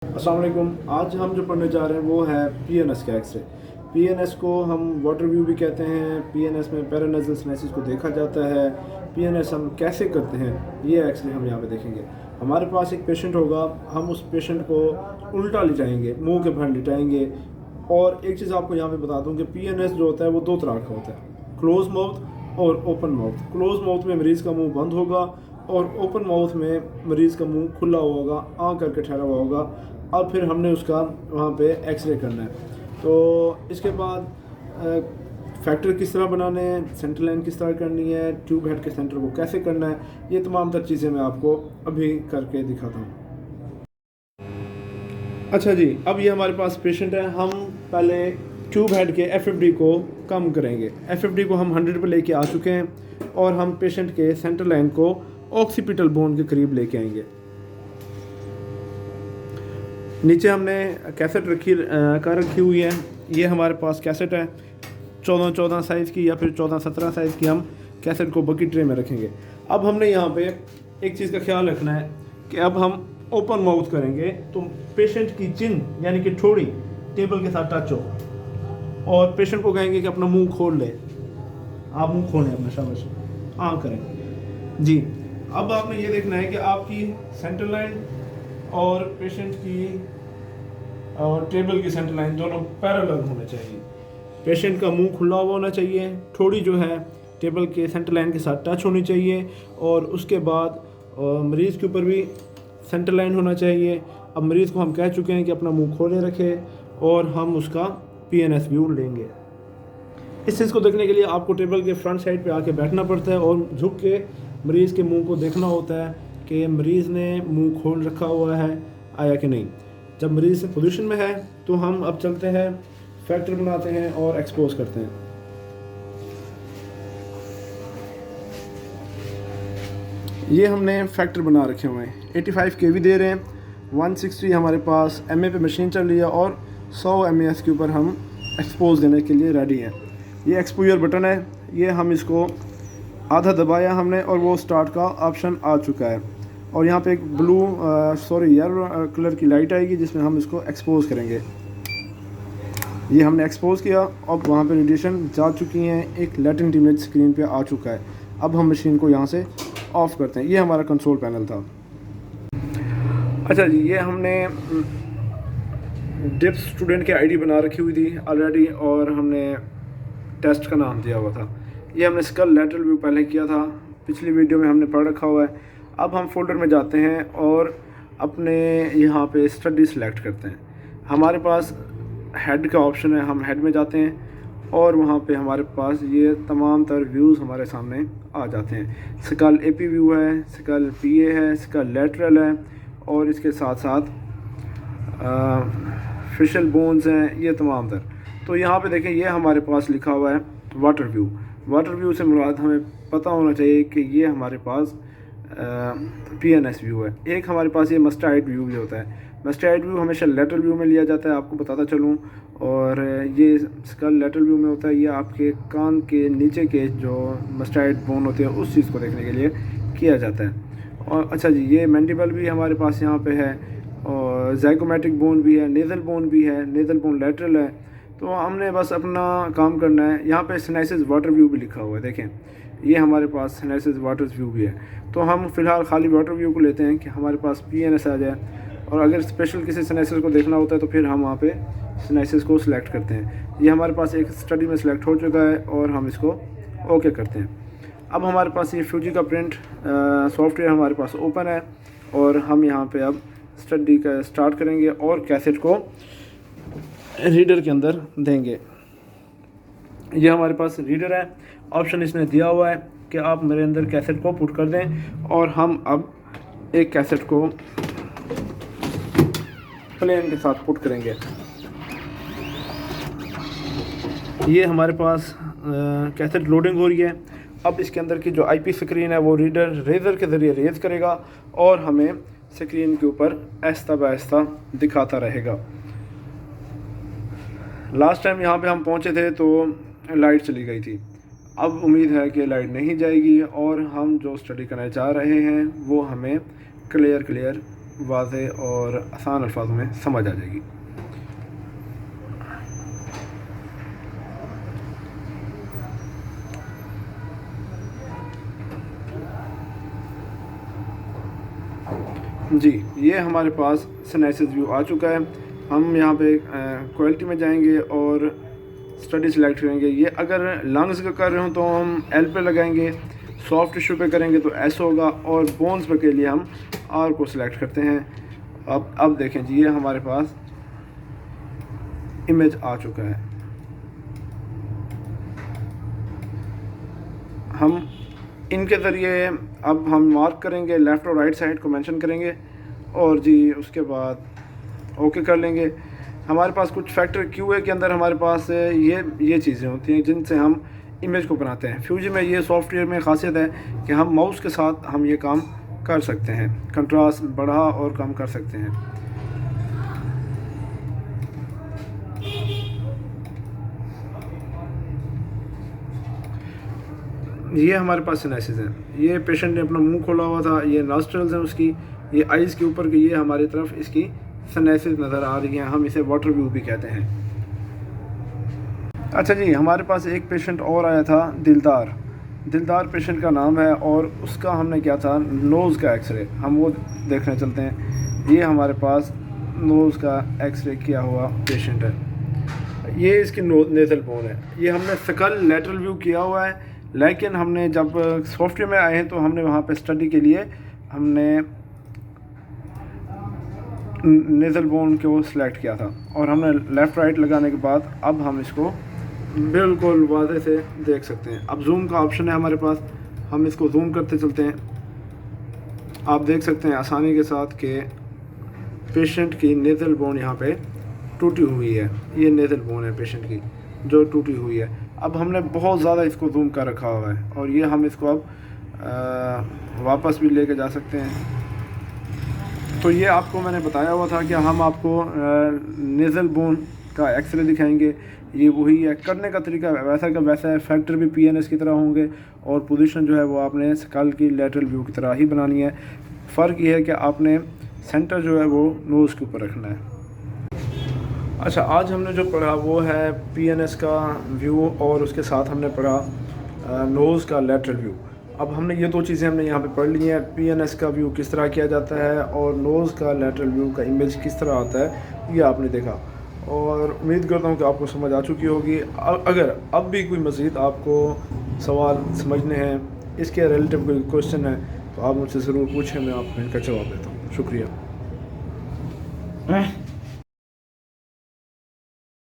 अस्सलाम वालेकुम। आज हम जो पढ़ने जा रहे हैं वो है पीएनएस का एक्सरे। पीएनएस को हम वाटर व्यू भी कहते हैं। पीएनएस में पैरानेज़ल सिनेसिस को देखा जाता है। पीएनएस हम कैसे करते हैं ये एक्सरे हम यहाँ पे देखेंगे। हमारे पास एक पेशेंट होगा, हम उस पेशेंट को उल्टा लिटाएंगे, मुंह के भर लिटाएंगे। और एक चीज़ आपको यहाँ पे बता दूँ कि पीएनएस जो होता है वो दो तरह का होता है, क्लोज माउथ और ओपन माउथ। क्लोज माउथ में मरीज़ का मुंह बंद होगा और ओपन माउथ में मरीज़ का मुंह खुला हुआ होगा, आँख करके ठहरा हुआ होगा। अब फिर हमने उसका वहाँ पे एक्सरे करना है। तो इसके बाद फैक्टर किस तरह बनाने हैं, सेंटर लाइन किस तरह करनी है, ट्यूब हेड के सेंटर को कैसे करना है, ये तमाम तर चीज़ें मैं आपको अभी करके दिखाता हूँ। अच्छा जी, अब ये हमारे पास पेशेंट है। हम पहले ट्यूब हेड के एफएफडी को कम करेंगे। एफएफडी को हम 100 पे लेके आ चुके हैं और हम पेशेंट के सेंटर लाइन को ऑक्सीपिटल बोन के करीब लेके आएंगे। नीचे हमने कैसेट रखी हुई है। ये हमारे पास कैसेट है 14-14 साइज़ की या फिर 14-17 साइज़ की। हम कैसेट को बकेट ट्रे में रखेंगे। अब हमने यहाँ पे एक चीज़ का ख्याल रखना है कि अब हम ओपन माउथ करेंगे तो पेशेंट की चिन यानी कि ठोड़ी टेबल के साथ टच हो और पेशेंट को कहेंगे कि अपना मुंह खोल ले। आप मुंह खोलें अपना, शाबाश, करें जी। अब आपने ये देखना है कि आपकी सेंटर लाइन और पेशेंट की और टेबल की सेंटर लाइन दोनों पैरेलल होने चाहिए। पेशेंट का मुंह खुला हुआ होना चाहिए, थोड़ी जो है टेबल के सेंटर लाइन के साथ टच होनी चाहिए और उसके बाद मरीज़ के ऊपर भी सेंटर लाइन होना चाहिए। अब मरीज़ को हम कह चुके हैं कि अपना मुंह खोले रखे और हम उसका पीएनएस व्यू लेंगे। इस चीज़ को देखने के लिए आपको टेबल के फ्रंट साइड पे आके बैठना पड़ता है और झुक के मरीज़ के मुंह को देखना होता है कि मरीज़ ने मुंह खोल रखा हुआ है आया कि नहीं। जब मरीज़ पोजीशन में है तो हम अब चलते हैं, फैक्टर बनाते हैं और एक्सपोज करते हैं। ये हमने फैक्टर बना रखे हुए हैं। 85 kV दे रहे हैं। 160 हमारे पास MA पे मशीन चल रही है और 100 MAS के ऊपर हम एक्सपोज देने के लिए रेडी हैं। ये एक्सपोजर बटन है, ये हम इसको आधा दबाया हमने और वो स्टार्ट का ऑप्शन आ चुका है। और यहाँ पे एक येलो कलर की लाइट आएगी जिसमें हम इसको एक्सपोज करेंगे। ये हमने एक्सपोज किया। अब वहाँ पे रेडिएशन जा चुकी हैं, एक लेटेंट इमेज स्क्रीन पे आ चुका है। अब हम मशीन को यहाँ से ऑफ करते हैं। ये हमारा कंट्रोल पैनल था। अच्छा जी, ये हमने डिप्स स्टूडेंट की आईडी बना रखी हुई थी ऑलरेडी और हमने टेस्ट का नाम दिया हुआ था। ये हमने स्कल लैटरल व्यू पहले किया था, पिछली वीडियो में हमने पढ़ रखा हुआ है। अब हम फोल्डर में जाते हैं और अपने यहाँ पे स्टडी सेलेक्ट करते हैं। हमारे पास हेड का ऑप्शन है, हम हेड में जाते हैं और वहाँ पे हमारे पास ये तमाम तर व्यूज़ हमारे सामने आ जाते हैं। स्कल एपी व्यू है, स्कल पीए है, स्कल लैटरल है और इसके साथ साथ फिशल बोन्स हैं, ये तमाम तर। तो यहाँ पे देखें, ये हमारे पास लिखा हुआ है वाटर व्यू। वाटर व्यू से मुराद हमें पता होना चाहिए कि ये हमारे पास पीएनएस व्यू है। एक हमारे पास ये मस्टर्ड व्यू भी होता है। मस्टर्ड व्यू हमेशा लेटरल व्यू में लिया जाता है, आपको बताता चलूँ। और ये स्कल लेटरल व्यू में होता है। ये आपके कान के नीचे के जो मस्टर्ड बोन होते हैं उस चीज़ को देखने के लिए किया जाता है। और अच्छा जी, ये मैंडिबल भी हमारे पास यहाँ पे है और ज़ाइगोमेट्रिक बोन भी है, नेज़ल बोन भी है, नेज़ल बोन लेटरल है। तो हमने बस अपना काम करना है। यहाँ पे सिनेसिस वाटर व्यू भी लिखा हुआ है, देखें ये हमारे पास सिनेसिस वाटर व्यू भी है। तो हम फ़िलहाल खाली वाटर व्यू को लेते हैं कि हमारे पास पीएनएस आ जाए। और अगर स्पेशल किसी सिनेसिस को देखना होता है तो फिर हम वहाँ पे सिनेसिस को सिलेक्ट करते हैं। ये हमारे पास एक स्टडी में सिलेक्ट हो चुका है और हम इसको ओके करते हैं। अब हमारे पास ये फ्यूजी का प्रिंट सॉफ्टवेयर हमारे पास ओपन है और हम यहाँ पे अब स्टडी का स्टार्ट करेंगे और कैसेट को रीडर के अंदर देंगे। ये हमारे पास रीडर है, ऑप्शन इसने दिया हुआ है कि आप मेरे अंदर कैसेट को पुट कर दें और हम अब एक कैसेट को प्लेन के साथ पुट करेंगे। ये हमारे पास कैसेट लोडिंग हो रही है। अब इसके अंदर की जो आईपी स्क्रीन है वो रीडर रेजर के ज़रिए रेज करेगा और हमें स्क्रीन के ऊपर आहिस्ता बाहिस्ता दिखाता रहेगा। लास्ट टाइम यहाँ पे हम पहुँचे थे तो लाइट चली गई थी। अब उम्मीद है कि लाइट नहीं जाएगी और हम जो स्टडी करना चाह रहे हैं वो हमें क्लियर वाज़े और आसान अल्फाजों में समझ आ जाएगी। जी, ये हमारे पास सिनेसिस व्यू आ चुका है। हम यहाँ पे क्वालिटी में जाएंगे और स्टडी सेलेक्ट करेंगे। ये अगर लंग्स का कर रहे हो तो हम एल पे लगाएंगे, सॉफ्ट टिश्यू पे करेंगे तो एस होगा, और बोन्स पे के लिए हम आर को सिलेक्ट करते हैं। अब देखें जी, ये हमारे पास इमेज आ चुका है। हम इनके ज़रिए अब हम मार्क करेंगे, लेफ़्ट और राइट साइड को मेंशन करेंगे, और जी उसके बाद ओके कर लेंगे। हमारे पास कुछ फैक्टर क्यूए के अंदर हमारे पास ये चीज़ें होती हैं जिनसे हम इमेज को बनाते हैं। फ्यूजी में ये सॉफ्टवेयर में ख़ासियत है कि हम माउस के साथ हम ये काम कर सकते हैं, कंट्रास्ट बढ़ा और कम कर सकते हैं। ये हमारे पास सिनेसिस है। ये पेशेंट ने अपना मुंह खोला हुआ था, ये नॉस्ट्रल्स हैं उसकी, ये आइज़ के ऊपर की, ये हमारी तरफ इसकी सिनेसिस नज़र आ रही है। हम इसे वाटर व्यू भी कहते हैं। अच्छा जी, हमारे पास एक पेशेंट और आया था, दिलदार पेशेंट का नाम है, और उसका हमने क्या था, नोज़ का एक्सरे, हम वो देखने चलते हैं। ये हमारे पास नोज़ का एक्सरे किया हुआ पेशेंट है। ये इसकी नेज़ल बोन है। ये हमने सकल लेटरल व्यू किया हुआ है, लेकिन हमने जब सॉफ्टवेयर में आए हैं तो हमने वहाँ पे स्टडी के लिए हमने नेज़ल बोन को सिलेक्ट किया था, और हमने लेफ़्ट राइट लगाने के बाद अब हम इसको बिल्कुल वाज़े से देख सकते हैं। अब जूम का ऑप्शन है हमारे पास, हम इसको जूम करते चलते हैं। आप देख सकते हैं आसानी के साथ कि पेशेंट की नेज़ल बोन यहाँ पे टूटी हुई है। ये नेज़ल बोन है पेशेंट की जो टूटी हुई है। अब हमने बहुत ज़्यादा इसको जूम कर रखा हुआ है, और ये हम इसको अब वापस भी लेके जा सकते हैं। तो ये आपको मैंने बताया हुआ था कि हम आपको नेज़ल बोन का एक्सरे दिखाएंगे। ये वही है, करने का तरीका वैसा का वैसा है। फैक्टर भी पीएनएस की तरह होंगे, और पोजीशन जो है वो आपने स्कल की लेटरल व्यू की तरह ही बनानी है। फ़र्क ये है कि आपने सेंटर जो है वो नोज़ के ऊपर रखना है। अच्छा, आज हमने जो पढ़ा वो है पीएनएस का व्यू, और उसके साथ हमने पढ़ा नोज़ का लेटरल व्यू। अब हमने ये दो चीज़ें हमने यहाँ पे पढ़ ली हैं। पीएनएस का व्यू किस तरह किया जाता है, और नोज़ का लेटरल व्यू का इमेज किस तरह आता है, ये आपने देखा, और उम्मीद करता हूँ कि आपको समझ आ चुकी होगी। अगर अब भी कोई मज़ीद आपको सवाल समझने हैं, इसके रिलेटिव कोई क्वेश्चन है, तो आप मुझसे ज़रूर पूछें, मैं आपको इनका जवाब देता हूँ। शुक्रिया।